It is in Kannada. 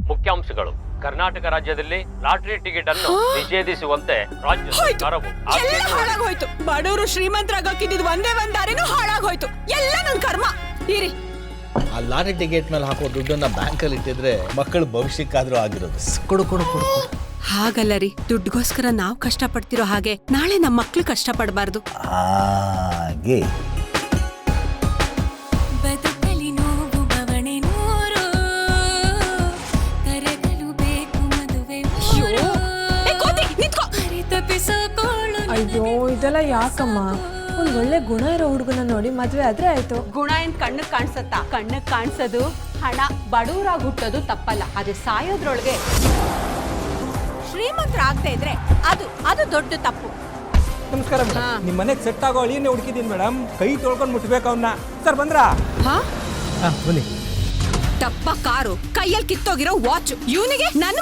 ಮುಖ್ಯಾಂಶಗಳು. ಕರ್ನಾಟಕ ರಾಜ್ಯದಲ್ಲಿ ಲಾಟರಿ ಟಿಕೆಟ್ ಅನ್ನು ನಿಷೇಧಿಸುವಂತೆ ರಾಜ್ಯ ಸರ್ಕಾರವು ಹಾಳಾಗೋಯ್ತು. ಬಡವರು ಶ್ರೀಮಂತರಾಗಕ್ಕಿದ್ದು ಒಂದೇ ಒಂದ್ ದಾರಿನೂ ಹಾಳಾಗೋಯ್ತು. ಎಲ್ಲ ನನ್ ಕರ್ಮ. ಇರಿ, ಆ ಲಾಟರಿ ಟಿಕೆಟ್ ಮೇಲೆ ಹಾಕೋ ದುಡ್ಡನ್ನ ಬ್ಯಾಂಕಲ್ಲಿ ಇಟ್ಟಿದ್ರೆ ಮಕ್ಕಳ ಭವಿಷ್ಯಕ್ಕಾದ್ರೂ ಆಗಿರೋದು. ಕೊಡು ಕೊಡು ಕೊಡು. ಹಾಗಲ್ಲ ರೀ, ದುಡ್ಗೋಸ್ಕರ ನಾವ್ ಕಷ್ಟ ಪಡ್ತಿರೋ ಹಾಗೆ ನಾಳೆ ನಮ್ಮ ಮಕ್ಳು ಕಷ್ಟ ಪಡಬಾರ್ದು. ಹಾಗೆ ಬದುಕಲಿ ನೋವು ಬವಣೆ ನೂರು, ಕರಗಲು ಬೇಕು ಮದುವೆ ತಪ್ಪಿಸಿಕೊಳ್ಳು. ಅಯ್ಯೋ, ಇದೆಲ್ಲ ಯಾಕಮ್ಮ? ಒಂದ್ ಒಳ್ಳೆ ಗುಣ ಇರೋ ಹುಡುಗನ ನೋಡಿ ಮದ್ವೆ ಆದ್ರೆ ಆಯ್ತು. ಗುಣ ಏನ್ ಕಣ್ಣಕ್ ಕಾಣಿಸತ್ತಾ? ಕಣ್ಣಕ್ ಕಾಣಿಸೋದು ಹಣ. ಬಡವರಾಗಿ ಹುಟ್ಟೋದು ತಪ್ಪಲ್ಲ, ಅದೇ ಸಾಯೋದ್ರೊಳಗೆ ಶ್ರೀಮಂತರಾಗದೆ ಇದ್ರೆ ಅದು ದೊಡ್ಡ ತಪ್ಪು. ನಮಸ್ಕಾರ ಮೇಡಮ್. ನಿಮ್ಮ ಮನೆಗೆ ಸೆಟ್ ಆಗೋ ಅಳಿಯನ್ನೇ ಹುಡುಕಿದ್ದೀನಿ ಮೇಡಮ್. ಕೈ ತೊಳ್ಕೊಂಡು ಮುಟ್ಬೇಕು ಅವನ್ನ. ಸರ್ ಬಂದ್ರಾ? ಬನ್ನಿ. ದಪ್ಪ ಕಾರು, ಕೈಯಲ್ಲಿ ಕಿತ್ತೋಗಿರೋ ವಾಚ್, ಇವನಿಗೆ ನನ್ನ